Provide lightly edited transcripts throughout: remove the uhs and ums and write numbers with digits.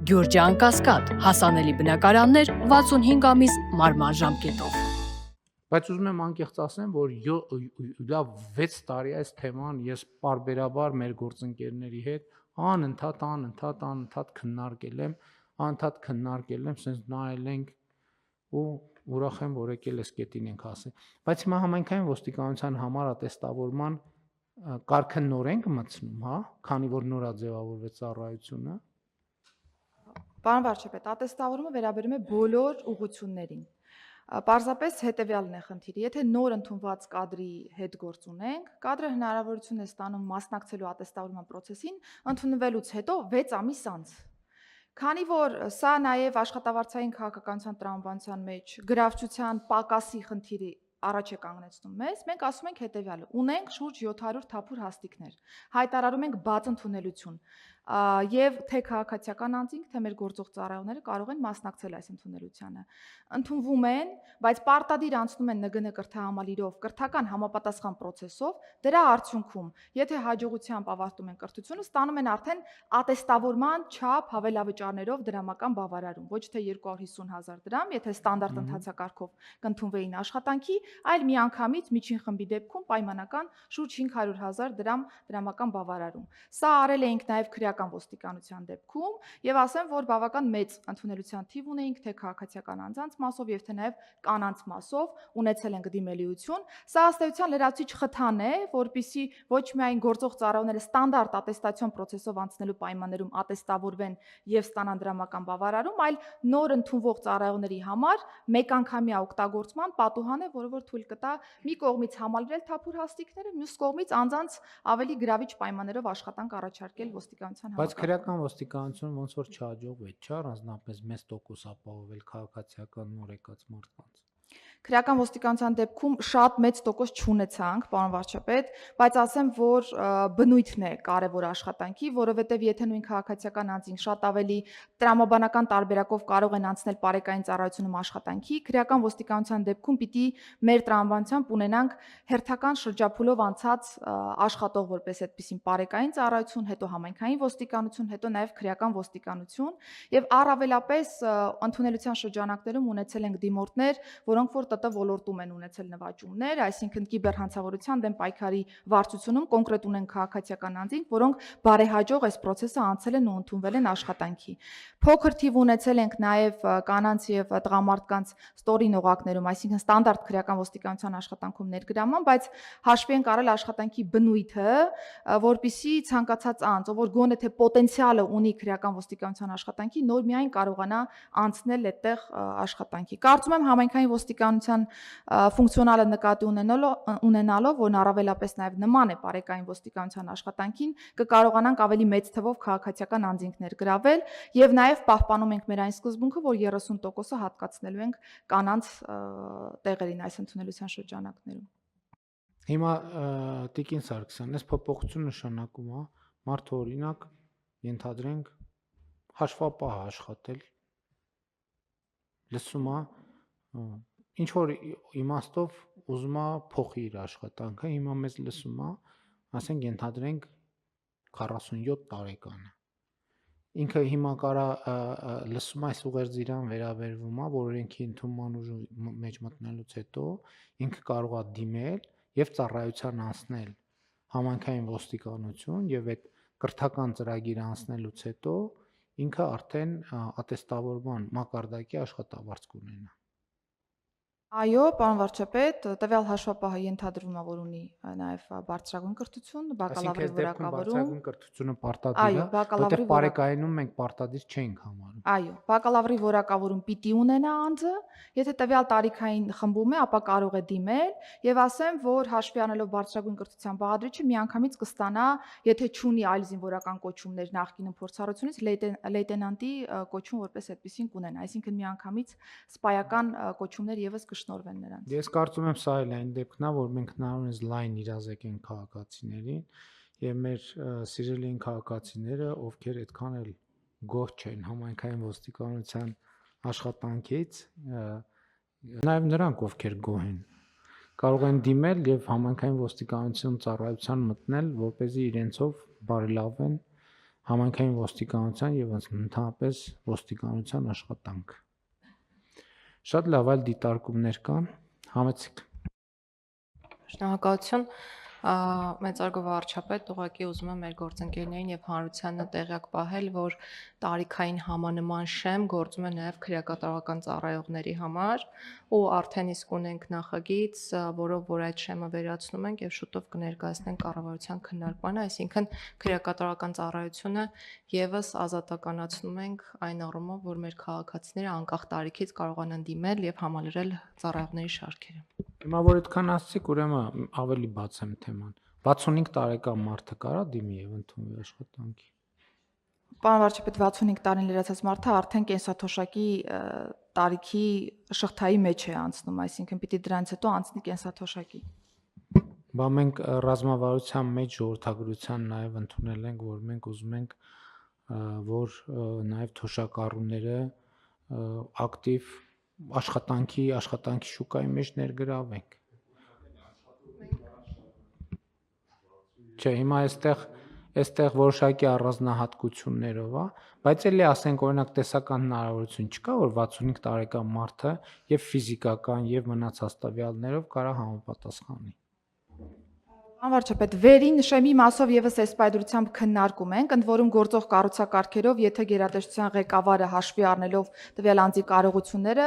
Գյուրջան Կասկադ, հասանելի բնակարաններ 65 ամիս մարման ժամկետով։ Բայց ուզում եմ անկեղծ ասեմ, որ լավ 6 տարի այս թեման ես պարբերաբար մեր գործընկերների հետ անընդհատ քննարկել եմ, sense նայել ենք ու ուրախ եմ, որ եկել այս կետին ենք հասել։ Բայց հիմա համայնքային ոստիկանության համար ատեստավորման կարգը նոր ենք մտցնում, հա, քանի որ նորա ձևավորվեց ծառայությունը։ Պարոն վարչապետ, ատեստավորումը վերաբերում է բոլոր ուղղություններին։ Պարզապես հետևյալն է խնդիրը, եթե նոր ընդունված կադրի հետ գործ ունենք, կադրը հնարավորություն է ստանում մասնակցելու ատեստավորման process-ին ընդունվելուց հետո 6 ամիս անց։ Քանի որ սա նաև աշխատավարձային քաղաքականության տրամաբանության մեջ գրավչության պակասի խնդիրի առաջ է կանգնեցնում մեզ, մենք ասում ենք հետևյալը. ունենք շուրջ 700 թափուր հաստիկներ, հայտարարում ենք բաց ընդունելություն, եւ թե քաղաքացիական անձինք, թե մեր գործող ծառայողները կարող են մասնակցել այս ընդունելությանը։ Ընդունվում են, բայց պարտադիր անցնում են ՆԳՆ կրթահամալիրով, կրթական համապատասխան process-ով, դրա արդյունքում, եթե հաջողությամբ ավարտում են կրթությունը, ստանում են արդեն ատեստավորման չափ հավելավճարներով դրամական բավարարում, ոչ թե 250,000 դրամ, եթե ստանդարտ ընթացակարգով կընդունվեին աշխատանքի, այլ միանգամից միջին խմբի դեպքում պայմանական շուրջ 500,000 դրամ դրամական բավարարում։ Սա արել էինք նաև քրեական ոստիկանության դեպքում եւ ասեմ, որ բավական մեծ ընդունելության թիվ ունեինք թե քաղաքացիական անձանց մասով եւ թե նաեւ կանանց մասով ունեցել ենք դիմելիություն։ Սա ըստ էության լրացուցիչ խթան է, որպիսի ոչ միայն գործող ծառայողները ստանդարտ ատեստացիոն process-ով անցնելու պայմաններում ատեստավորվեն եւ ստանան դրամական բավարարում, այլ նոր ընդունվող ծառայողների համար մեկանգամյա օգտագործման պատուհան է, որը որ թույլ կտա մի կողմից համալրել թափուր հաստիկները, մյուս կողմից անձանց ավելի գրավիչ պայմաններով աշխատանք առաջարկել ոստիկանության Բայց քրեական ոստիկանությունը ոնց որ չհաջողվեց, չէ՞, առանձնապես մեծ տոկոս ապահովել քաղաքացիական նոր եկած մարդկանց։ Քրեական ոստիկանության դեպքում շատ մեծ տոկոս չունեցանք, պարոն վարչապետ, բայց ասեմ, որ բնույթն է կարևոր աշխատանքի, որովհետև եթե նույն քաղաքացիական անձին շատ ավելի տրամաբանական տարբերակով կարող են անցնել պարեկային ծառայությունում աշխատանքի, քրեական ոստիկանության դեպքում պիտի մեր տրամաբանությամբ ունենանք հերթական շրջափուլով անցած աշխատող որպես այդպիսին պարեկային ծառայություն, հետո համայնքային ոստիկանություն, հետո նաև քրեական ոստիկանություն, եւ առավելապես ընդունելության շրջանակներում ունեցել ենք դիմորդներ, որոնք որ ՏՏ ոլորտում են ունեցել նվաճումներ, այսինքն կիբերհանցավորության դեմ պայքարի վարչությունում կոնկրետ ունեն քաղաքացիական անձինք, որոնք բարեհաջող այս process-ը անցել են ու ընդունվել են աշխատանքի։ Փոքր թիվ ունեցել ենք նաև կանանց եւ տղամարդկանց ստորին օղակներում, այսինքն ստանդարտ քրեական ոստիկանության աշխատանքում ներգրաման, բայց հաշվի ենք առել աշխատանքի բնույթը, որպիսի ցանկացած անձ, ով որ գոնե թե պոտենցիալը ունի քրեական ոստիկանության աշխատանքի, նոր միայն կարողանա անցնել այդտեղ աշխատանքի։ Կարծում եմ համայնքային ոստիկանության ֆունկցիոնալը նկատի ունենալով, որն առավելապես նաև նման է պարեկային ոստիկանության աշխատանքին, կկարողանանք ավելի մեծ թվով քաղաքացիական անձինք ներգրավել եւ նաև պահպանում ենք մեր այն սկզբունքը, որ 30%-ը հատկացնելու ենք կանանց տեղերին այս ընդունելության շրջանակներում։ Հիմա Տիկին Սարգսյան, այս փոփոխությունը նշանակում է մարդը օրինակ ենթադրենք հաշվապահ աշխատել, լսում է ինչ որ իմաստով ուզում է փոխի իր աշխատանքը, հիմա մեզ լսում է, ասենք ենթադրենք 47 տարեկան է։ Ինքը հիմա կարա լսում այս ուղերձիրան վերաբերվում է, որ օրենքի ընդունման ուժի մեջ մտնելուց հետո ինքը կարող է դիմել եւ ծառայության անցնել համայնքային ոստիկանություն եւ այդ կրթական ծրագիրը անցնելուց հետո ինքը արդեն ատեստավորման մակարդակի աշխատավարձ կունենա։ Այո, պարոն վարչապետ, տվյալ հաշվապահը ենթադրվում է, որ ունի նաև բարձրագույն կրթություն, բակալավրի որակավորում։ Բարձրագույն կրթությունը պարտադիր է, որտեղ պարեկայինում մենք պարտադիր չենք համարում։ Այո, բակալավրի որակավորում պիտի ունենա անձը, եթե տվյալ տարիքային խմբում է, ապա կարող է դիմել եւ ասեմ, որ հաշվի առնելով բարձրագույն կրթության բաղադրիչը միանգամից կստանա, եթե չունի այլ զինվորական կոչումներ նախկինում փորձառությունից, լեյտենանտի կոչում որպես այդպեսին կունենա, այսինքն միանգամից սպայական կոչումներ եւս կշնորհվեն նրանց։ Ես կարծում եմ սա էլ այն դեպքն է, որ մենք հնարավորինս լայն իրազեկենք քաղաքացիներին եւ մեր սիրելի քաղաքացիները, ովքեր այդքան էլ գոհ չեն համայնքային ոստիկանության աշխատանքից, նաեւ նրանք, ովքեր գոհ են, կարող են դիմել եւ համայնքային ոստիկանություն ծառայության մտնել, որպեսզի իրենցով բարելավեն համայնքային ոստիկանության եւ ընդհանրապես ոստիկանության աշխատանք։ Շատ լավ, այլ դիտարկումներ կան, համեցիկ։ Շնորհակալություն, մեծարգո վարչապետ, ուղղակի ուզում եմ մեր գործընկերներին եւ հանրությանը տեղյակ պահել, որ տարիքային համանման շեմ գործում է նաեւ քրեակատարական ծառայողների համար ու արդեն իսկ ունենք նախագիծ, որով որ այդ շեմը վերացնում ենք եւ շուտով կներկայացնենք կառավարության քննարկմանը, այսինքն քրեակատարական ծառայությունը եւս ազատականացնում ենք այն առումով, որ մեր քաղաքացիները անկախ տարիքից կարողանան դիմել եւ համալրել ծառայողների շարքերը։ Հիմա որ այդքան ասցիք, ուրեմն ավելի բաց եմ թեման։ 65 տարեկան մարդը կարա դիմի եւ ընդունվի աշխատանքի։ Պարոն վարչապետ, 65 տարին լրացած մարդը արդեն կենսաթոշակի տարիքի շղթայի մեջ է անցնում, այսինքն պիտի դրանից հետո անցնի կենսաթոշակի։ Բա մենք ռազմավարության մեջ ժողովրդագրության նաեւ ընդունել ենք, որ մենք ուզում ենք, որ նաեւ թոշակառուները ակտիվ աշխատանքի շուկայի մեջ ներգրավենք։ Չէ, հիմա այստեղ որոշակի առանձնահատկություններով է, բայց էլի ասենք օրինակ տեսական հնարավորություն չկա, որ 65 տարեկան մարդը եւ ֆիզիկական եւ մնացած տվյալներով կարա համապատասխանի։ Պարոն վարչապետ, վերին շեմի մասով եւս այս պայդրությամբ քննարկում ենք, ընդ որում գործող կառուցակարգերով, եթե գերատեսչության ղեկավարը հաշվի առնելով տվյալ անձի կարողությունները,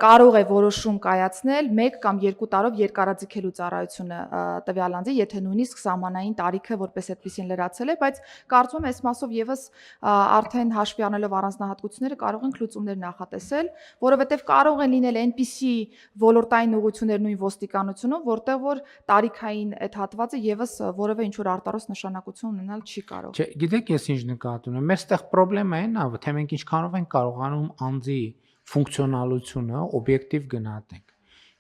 կարող է որոշում կայացնել 1 կամ 2 տարով երկարաձգելու ծառայությունը տվյալ անձի, եթե նույնիսկ սահմանային տարիքը որպես այդպեսին լրացել է, բայց կարծում եմ այս մասով եւս արդեն հաշվի առնելով առանձնահատկությունները կարող ենք լուծումներ նախատեսել, որովհետեւ կարող են լինել այնպիսի ոլորտային ուղղություններ նույն ոստիկանությունում, որտեղ որ տարիքային այդ հատվածը եւս որևէ ինչ որ արտարոց նշանակություն ունենալ չի կարող։ Չէ, գիտեք ես ինչ նկատի ունեմ։ Մեստեղ խնդրեմը այն է, թե մենք ինչքանով ենք կարողանում անձի ֆունկցիոնալությունը օբյեկտիվ գնահատենք։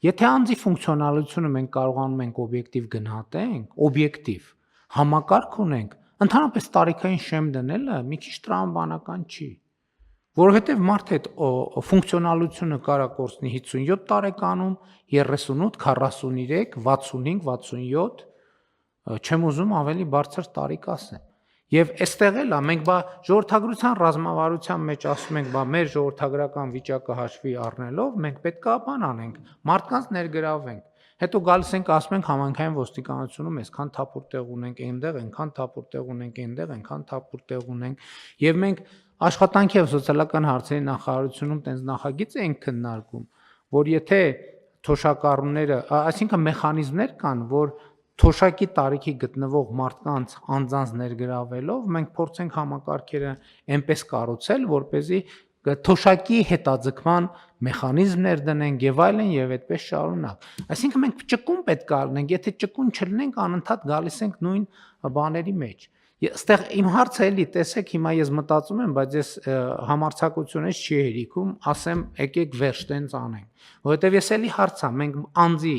Եթե անձի ֆունկցիոնալությունը մենք կարողանում ենք օբյեկտիվ գնահատենք, օբյեկտիվ համակարգ ունենք, ընդհանրապես տարիքային շեմ դնելը մի քիչ տրամաբանական չի։ Որովհետև մարդը այդ ֆունկցիոնալությունը կարա կորցնի 57 տարեկանում, 38, 43, 65, 67, չեմ ուզում ավելի բարձր տարիք ասեմ։ Եվ այստեղ էլ է մենք ժողովրդագրության ռազմավարության մեջ ասում ենք, մեր ժողովրդագրական վիճակը հաշվի առնելով մենք պետք է բան անենք, մարդկանց ներգրավենք։ Հետո գալիս ենք ասում ենք համայնքային ոստիկանությունում այսքան թափուր տեղ ունենք, այնտեղ այնքան թափուր տեղ ունենք, այնտեղ այնքան թափուր տեղ ունենք, եւ մենք աշխատանքի եւ սոցիալական հարցերի նախարարությունում տենց նախագիծ ենք քննարկում, որ եթե թոշակառուները, այսինքն մեխանիզմներ կան, որ թոշակի տարիքի գտնվող մարդկանց անձանց ներգրավելով մենք փորձենք համակարգերը այնպես կառուցել, որպեսզի թոշակի հետաձգման մեխանիզմներ դնենք եւ այլն եւ այդպես շարունակ։ Այսինքն մենք ճկուն պետք է լինենք, եթե ճկուն չլինենք, անընդհատ գալիս ենք նույն բաների մեջ։ Այստեղ իմ հարցը էլի տեսեք, հիմա ես մտածում եմ, բայց ես համարձակությունից չի հերիքում, ասեմ, եկեք վերջ տենց անենք։ Որովհետեւ ես էլի հարց եմ, մենք անձի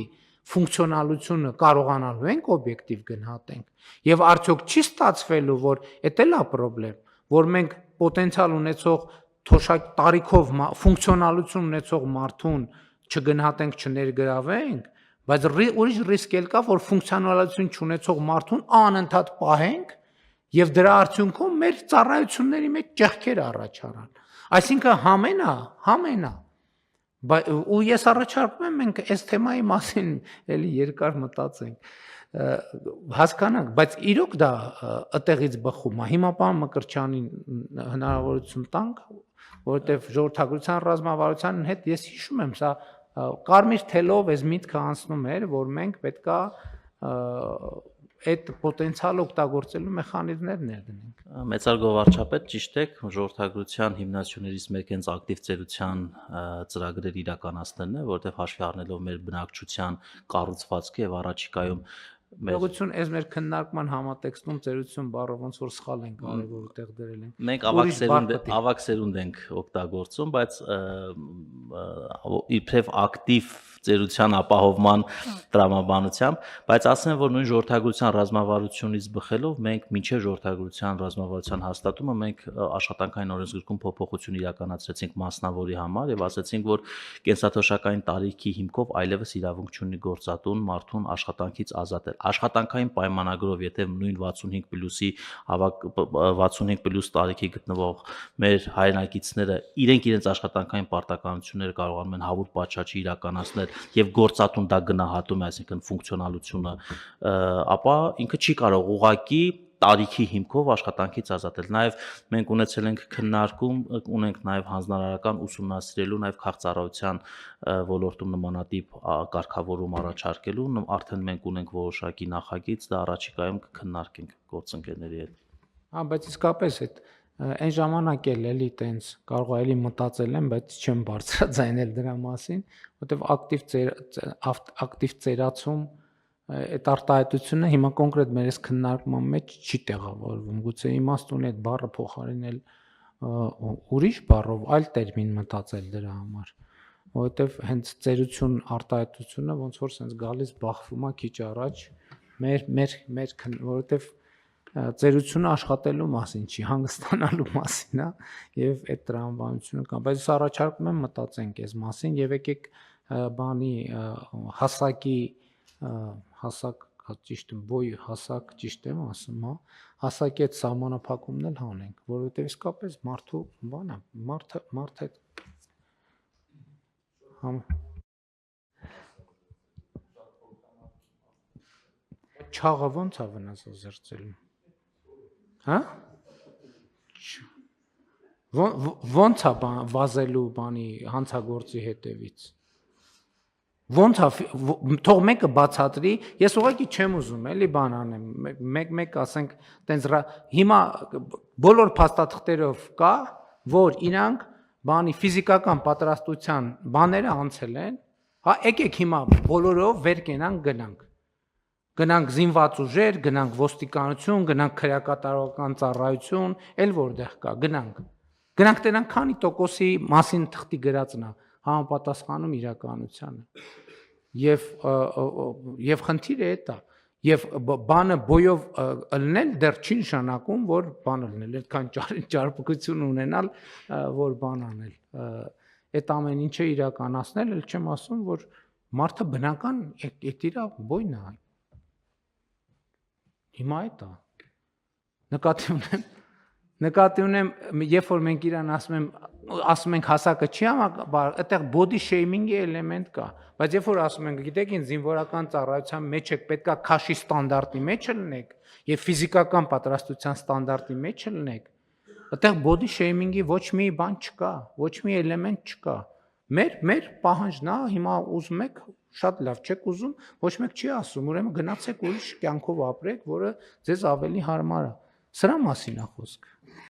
ֆունկցիոնալությունը կարողանալու ենք օբյեկտիվ գնահատենք։ Եվ արդյոք չի ստացվելու, որ դա էլ է խնդրեմ, որ մենք պոտենցիալ ունեցող թոշակ տարիքով ֆունկցիոնալություն ունեցող մարդուն չգնահատենք, չներգրավենք, բայց ուրիշ ռիսկ էլ կա, որ ֆունկցիոնալություն չունեցող մարդուն անընդհատ պահենք եւ դրա արդյունքում մեր ծառայությունների մեջ ճեղքեր առաջանան։ Այսինքն համենա ու ես առաջարկում եմ մենք այս թեմայի մասին էլի երկար մտածենք, հասկանանք, բայց իրոք դա ըտեղից բխում է։ Հիմա պարոն Մկրտչյանին հնարավորություն տանք, որովհետև ժողովրդագրության ռազմավարության հետ ես հիշում եմ, սա կարմիր թելով այս միտքը անցնում էր, որ մենք պետքա այդ պոտենցիալ օգտագործելու մեխանիզմներ ներդնենք։ Մեծարգո վարչապետ, ճիշտ եք, ժողովրդագրության հիմնասյուներից մեկը հենց ակտիվ ծերության ծրագրեր իրականացնելն է, որովհետև հաշվի առնելով մեր բնակչության կառուցվածքը եւ առաջիկայում Մեղություն այս մեր քննարկման համատեքստում ծերություն բառը ոնց որ սխալ ենք արել, որ այդտեղ դրել ենք։ Մենք ավակ սերունդ ենք օգտագործում, բայց իբրև ակտիվ ծերության ապահովման տրամաբանությամբ, բայց ասեմ, որ նույն ժողովրդագրության ռազմավարությունից բխելով մենք մինչև ժողովրդագրության ռազմավարության հաստատումը մենք աշխատանքային օրենսգրքում փոփոխություն իրականացրեցինք մասնավորի համար եւ ասացինք, որ կենսաթոշակային տարիքի հիմքով այլևս իրավունք չունի գործատուն մարդուն աշխատանքից ազատել։ Աշխատանքային պայմանագրով, եթե նույն 65+-ի 65+ տարիքի գտնվող մեր հայրենակիցները իրենց աշխատանքային պարտականությունները կարողանում են հավուր պատշաճ իրականացնել եւ գործատուն դա գնահատում է, այսինքն ֆունկցիոնալությունը, ապա ինքը չի կարող ուղղակի տարիքի հիմքով աշխատանքից ազատել։ Նաև մենք ունեցել ենք քննարկում, ունենք նաև հանձնարարական ուսումնասիրելու, նաև քաղցարարության ոլորտում նմանատիպ կարգավորում առաջարկելու, արդեն մենք ունենք որոշակի նախագիծ, դա առաջիկայում կքննարկենք գործընկերների հետ։ Բայց իսկապես այդ այն ժամանակ էլի տենց կարող էլի մտածել եմ, բայց չեմ բարձրաձայնել դրա մասին, որովհետև ակտիվ ծերացում այդ արտահայտությունը հիմա կոնկրետ մեր այս քննարկման մեջ չի տեղավորվում։ Գուցե իմաստ ունի այդ բառը փոխարինել ուրիշ բառով, այլ տերմին մտածել դրա համար, որովհետև հենց ծերություն արտահայտությունը ոնց որ sense գալիս բախվում է քիչ առաջ որովհետև ծերությունը աշխատելու մասին չի, հանգստանալու մասին է, եւ այդ տրամաբանությունը կա, բայց առաջարկում եմ մտածենք այս մասին եւ եկեք բանի հասակ ճիշտ եմ, բոյ հասակ ճիշտ եմ ասում, հա, հասակի այդ սահմանափակումն էլ հանենք, որովհետեւ իսկապես մարդու բան է, մարդը չաղը ոնց է վնասազերծելու։ Հա? Ոնց է վազելու բանի հանցագործի հետևից։ Ոնց է թող մեկը բացատրի, ես ուղղակի չեմ ուզում էլի բան անեմ, մեկ ասենք տենց հիմա բոլոր փաստաթղթերով կա, որ իրանք բանի ֆիզիկական պատրաստության բաները անցել են, հա եկեք հիմա բոլորով վեր կենանք գնանք զինված ուժեր, գնանք ոստիկանություն, գնանք քրեակատարողական ծառայություն, էլ որտեղ կա, գնանք տենանք քանի տոկոսի մասին թղթի գրածն է համապատասխանում իրականությանը։ Եվ խնդիրը էդ է, եւ բանը բոյով ըլնել դեռ չի նշանակում, որ բան ըլնել, այդքան ճարպկություն ունենալ, որ բան անել։ Այդ ամեն ինչը իրականացնել, էլ չեմ ասում, որ մարդը բնական այդ իր բոյն է։ Հիմա այդ է։ Նկատի ունեմ, երբ որ մենք իրան ասում ենք հասակը չի համապատասխանում, այդտեղ body shaming-ի էլեմենտ կա, բայց երբ որ ասում ենք, գիտեք, ինձ զինվորական ծառայության մեջ եք պետքա քաշի ստանդարտի մեջ լինեք եւ ֆիզիկական պատրաստության ստանդարտի մեջ լինեք, այդտեղ body shaming-ի ոչ մի բան չկա, ոչ մի էլեմենտ չկա։ Մեր պահանջն է, հիմա ուզում եք, շատ լավ, չեք ուզում, ոչ մեկ չի ասում, ուրեմն գնացեք ուրիշ կյանքով ապրեք, որը ձեզ ավելի հարմար է։ Սրա մասին է խոսքը։